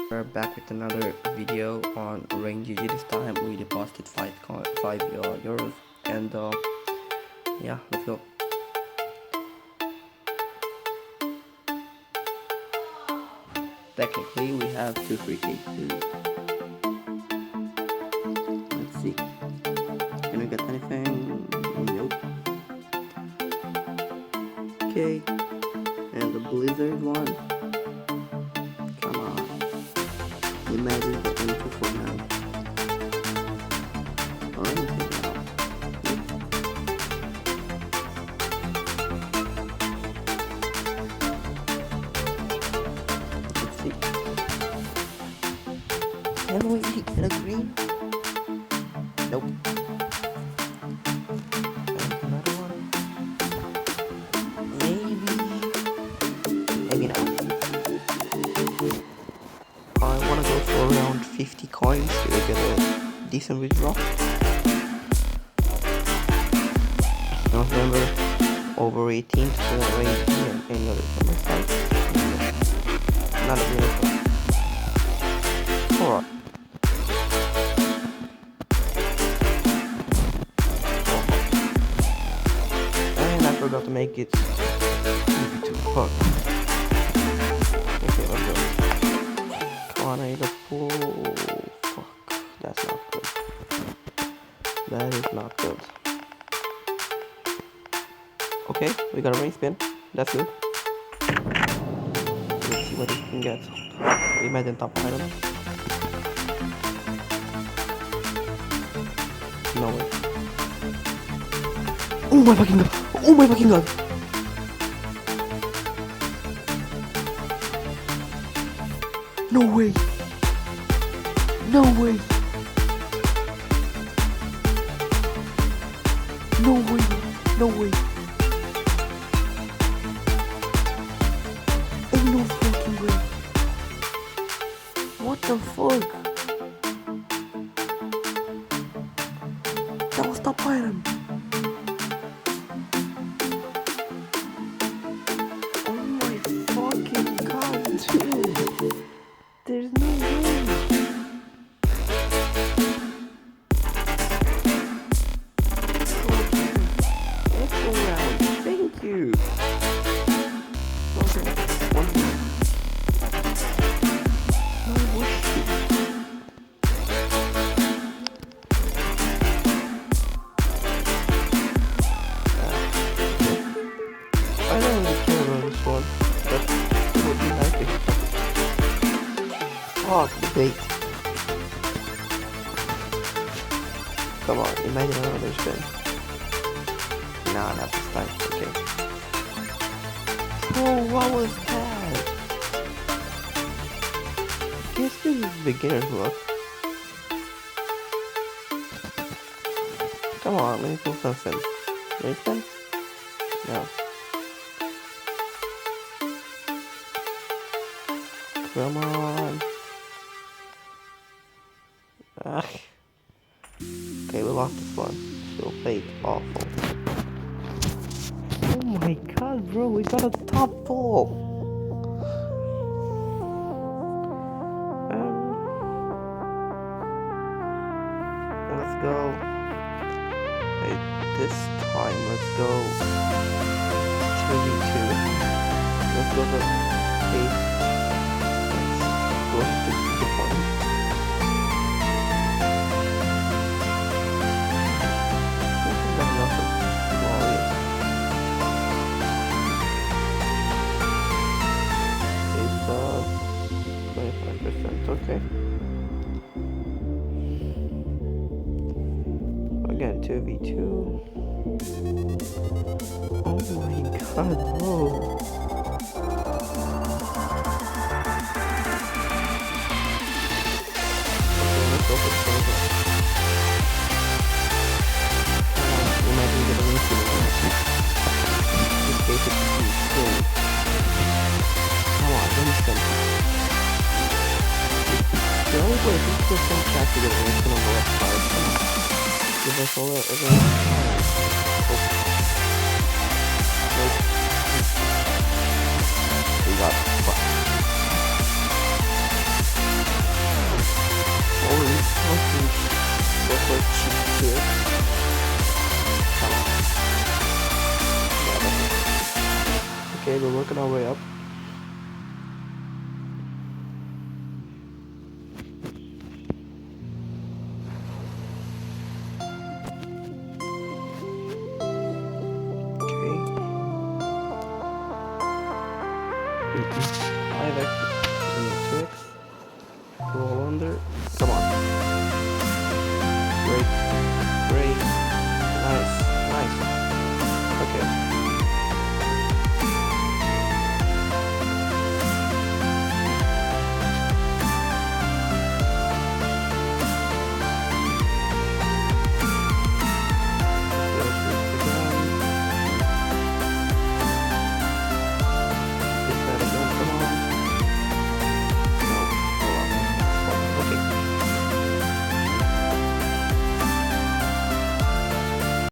We're back with another video on Rain GG. This time we deposited 5 euros, and yeah, let's go. Technically we have 2 free kicks. Let's see, can we get anything? Nope. Okay, and the blizzard one, come on. Imagine the info for now. Or anything now. Let's see. Can we get a green? Nope. And another one. Maybe not. I wanna go for around 50 coins to get a decent withdrawal. Now remember, over 18 to range and any other from my side. Not a beautiful. Alright. And I forgot to make it easy to fuck. Okay, let's go. Come on, I need a pull. Fuck, that's not good. That is not good. Okay, we got a ring spin. That's good. Let's see what we can get. Imagine top item. No way. Oh my fucking god! Oh my fucking god! No way! No way! No way! No way! Ain't no fucking way! What the fuck? That was top item! Oh my fucking god, dude! There's no way! Echo round, thank you! Okay, one more. No way! I don't really care about this one, but it would be nice if... Fuck the bait. Come on, imagine another spin. Nah, not this time. Okay. Oh, what was that? Guess this is beginner's luck. Come on, let me pull something. Raise spin? No. Come on. Ugh. Okay, we lost this one. Still played awful. Oh my god, bro, we got a top pull. Let's go. Hey, this time, let's go 2v2. Let's go to 8. Let's go to the point. Okay. Again, 2v2. Oh my god, bro. Okay, let's go for silver. We might even get a ring spin. This case it's cool. Come on, ring spin. The only way 50% chance to get a ring spin on the left side. Give us all that again. Oh. Nope. We got fucked. Böyle çıktı. Tamam. Ya bak. Okey, dur bakın hava yap.